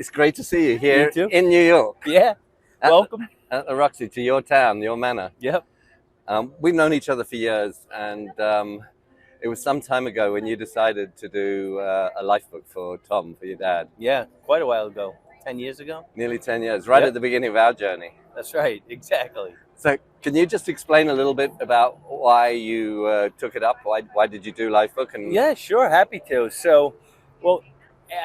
It's great to see you here You too. in New York. Yeah. At, Welcome. at the Roxy, to your town, your manor. Yep. We've known each other for years, and it was some time ago when you decided to do a life book for Tom, for your dad. Yeah. Quite a while ago. 10 years ago. Nearly 10 years, right Yep. at the beginning of our journey. That's right. Exactly. So can you just explain a little bit about why you took it up? Why did you do life book? And Yeah, sure. Happy to. So, well,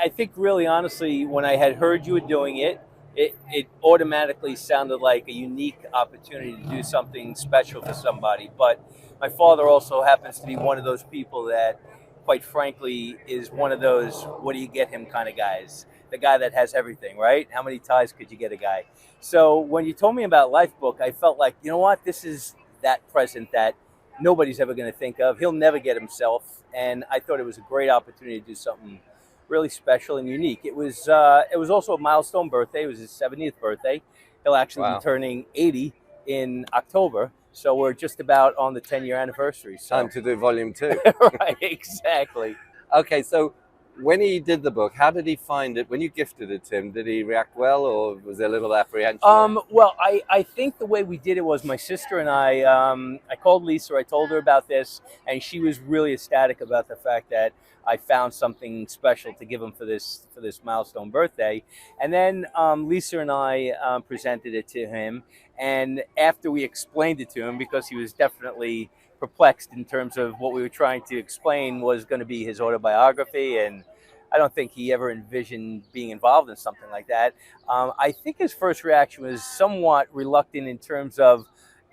I think really honestly, when I had heard you were doing it, it automatically sounded like a unique opportunity to do something special for somebody. But my father also happens to be one of those people that, quite frankly, is one of those what do you get him kind of guys. The guy that has everything, right? How many ties could you get a guy? So when you told me about Lifebook, I felt like, you know what, this is that present that nobody's ever going to think of. He'll never get himself, and I thought it was a great opportunity to do something really special and unique. It was also a milestone birthday. It was his 70th birthday. He'll actually Wow. be turning 80 in October, so we're just about on the 10-year anniversary. So. Time to do volume 2. Right, exactly. Okay, so when he did the book, how did he find it? When you gifted it to him, did he react well, or was there a little apprehension? Well, I think the way we did it was my sister and I called Lisa, I told her about this, and she was really ecstatic about the fact that I found something special to give him for this milestone birthday. And then Lisa and I presented it to him, and after we explained it to him, because he was definitely perplexed in terms of what we were trying to explain was going to be his autobiography, and I don't think he ever envisioned being involved in something like that. I think his first reaction was somewhat reluctant in terms of,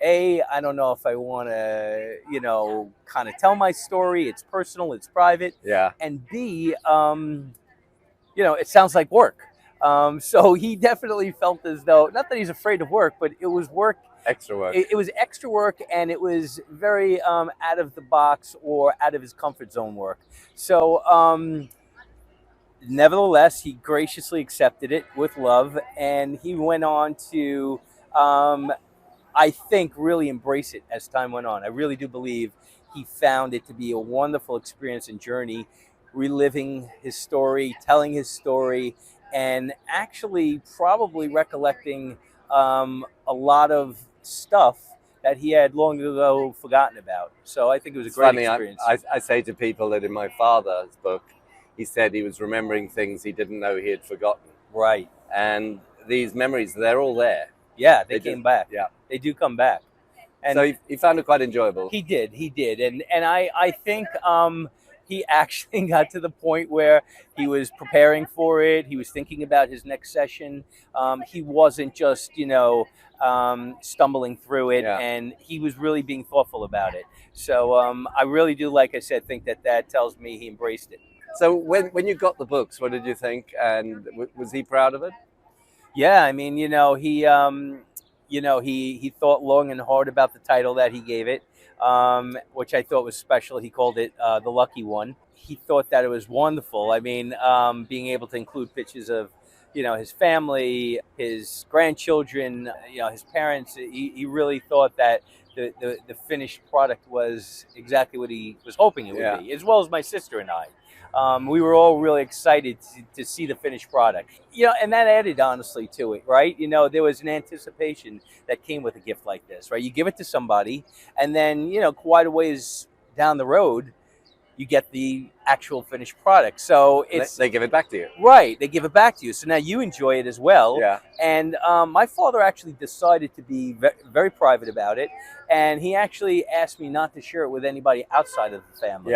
I don't know if I want to, kind of tell my story. It's personal, it's private. Yeah. And B, it sounds like work. So he definitely felt as though, not that he's afraid of work, but it was work. Extra work. It was extra work, and it was very out of the box or out of his comfort zone work. So nevertheless, he graciously accepted it with love, and he went on to, I think, really embrace it as time went on. I really do believe he found it to be a wonderful experience and journey, reliving his story, telling his story, and actually probably recollecting a lot of stuff that he had long ago forgotten about. So I think it was a great experience. I say to people that in my father's book, he said he was remembering things he didn't know he had forgotten. Right. And these memories, they're all there. Yeah, they came back. Yeah. They do come back. And so he found it quite enjoyable. He did. And I think he actually got to the point where he was preparing for it. He was thinking about his next session. He wasn't just, stumbling through it, Yeah. and he was really being thoughtful about it. So I really do, like I said, think that tells me he embraced it. So when you got the books, what did you think? And was he proud of it? Yeah, I mean, he thought long and hard about the title that he gave it, which I thought was special. He called it The Lucky One. He thought that it was wonderful. I mean, being able to include pictures of, his family, his grandchildren, his parents. He really thought that the finished product was exactly what he was hoping it would be, as well as my sister and I. We were all really excited to see the finished product, and that added honestly to it, right? There was an anticipation that came with a gift like this, right? You give it to somebody, and then, quite a ways down the road, you get the actual finished product. So they give it back to you. Right. They give it back to you. So now you enjoy it as well. Yeah. And my father actually decided to be very private about it. And he actually asked me not to share it with anybody outside of the family,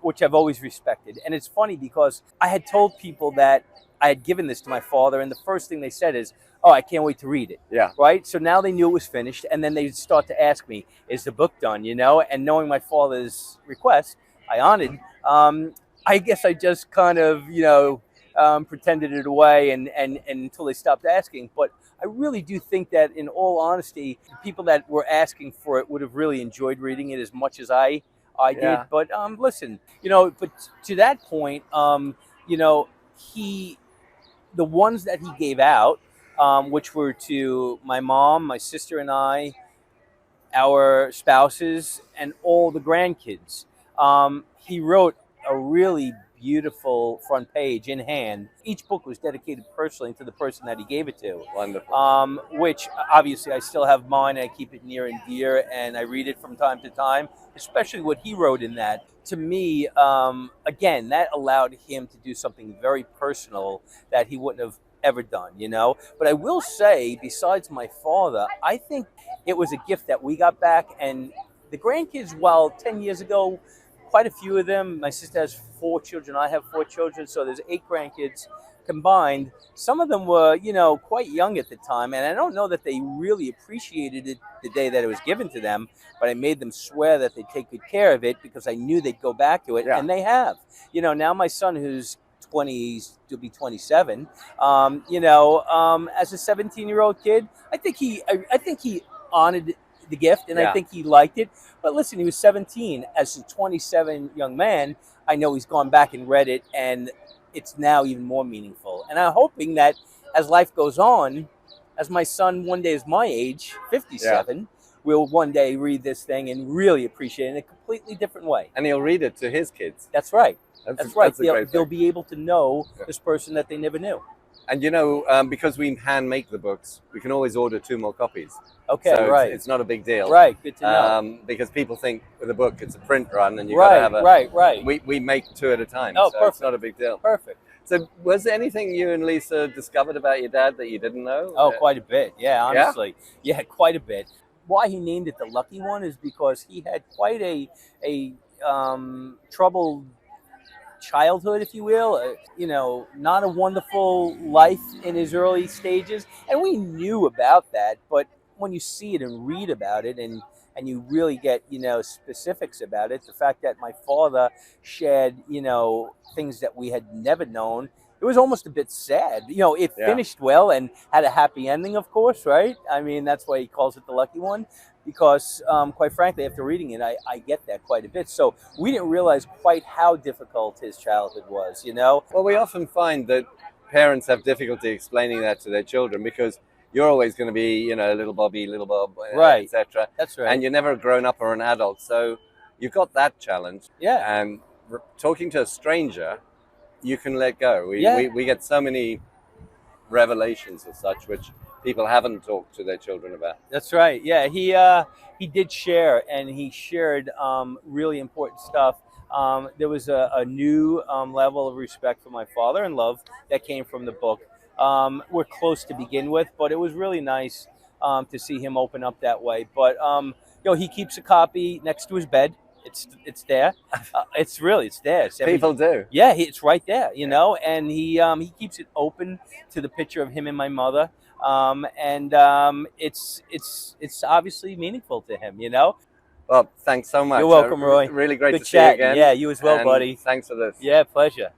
which I've always respected. And it's funny because I had told people that I had given this to my father, and the first thing they said is, "Oh, I can't wait to read it." Yeah. Right? So now they knew it was finished, and then they start to ask me, "Is the book done?" And knowing my father's request, I honored. I guess I just kind of, pretended it away and until they stopped asking. But I really do think that, in all honesty, the people that were asking for it would have really enjoyed reading it as much as I did. But listen, but to that point, the ones that he gave out, which were to my mom, my sister and I, our spouses, and all the grandkids. He wrote a really beautiful front page in hand. Each book was dedicated personally to the person that he gave it to. Wonderful. Which obviously I still have mine. I keep it near and dear, and I read it from time to time, especially what he wrote in that. To me, again, that allowed him to do something very personal that he wouldn't have ever done, you know? But I will say, besides my father, I think it was a gift that we got back. And the grandkids, while 10 years ago, quite a few of them, my sister has 4 children, I have 4 children, so there's 8 grandkids combined. Some of them were, you know, quite young at the time, and I don't know that they really appreciated it the day that it was given to them, but I made them swear that they'd take good care of it because I knew they'd go back to it, and they have. You know, now my son, who's 20, to be 27, you know, as a 17-year-old kid, I think he honored the gift, and I think he liked it. But listen, he was 17. As a 27 young man, I know he's gone back and read it, and it's now even more meaningful. And I'm hoping that as life goes on, as my son one day is my age, 57, will one day read this thing and really appreciate it in a completely different way. And he'll read it to his kids. That's right. That's right. That's They'll be able to know this person that they never knew. And you know, because we hand make the books, we can always order 2 more copies. Okay, so right. It's not a big deal. Right, good to know. Because people think with a book it's a print run and you got to have a... Right. We make 2 at a time, so perfect. It's not a big deal. Perfect. So was there anything you and Lisa discovered about your dad that you didn't know? Oh, quite a bit. Yeah, honestly. Yeah, quite a bit. Why he named it the Lucky One is because he had quite a troubled childhood, if you will, you know, not a wonderful life in his early stages, and we knew about that. But when you see it and read about it, and you really get, you know, specifics about it, the fact that my father shared, you know, things that we had never known, it was almost a bit sad. You know, it finished well and had a happy ending, of course, right? I mean, that's why he calls it the Lucky One, because quite frankly, after reading it, I get that quite a bit. So we didn't realize quite how difficult his childhood was, you know? Well, we often find that parents have difficulty explaining that to their children because you're always going to be, you know, little Bobby, little Bob, right, etc. That's right. And you're never a grown up or an adult. So you've got that challenge. Yeah. And talking to a stranger, you can let go. We get so many revelations as such, which people haven't talked to their children about. That's right. Yeah, he did share, and he shared really important stuff. There was a new level of respect for my father and love that came from the book. We're close to begin with, but it was really nice to see him open up that way. But you know, he keeps a copy next to his bed. It's there. It's there. People do. Yeah, it's right there. You know, and he keeps it open to the picture of him and my mother. And it's obviously meaningful to him. You know. Well, thanks so much. You're welcome, Roy. Really great Good to see you again. Yeah, you as well, buddy. Thanks for this. Yeah, pleasure.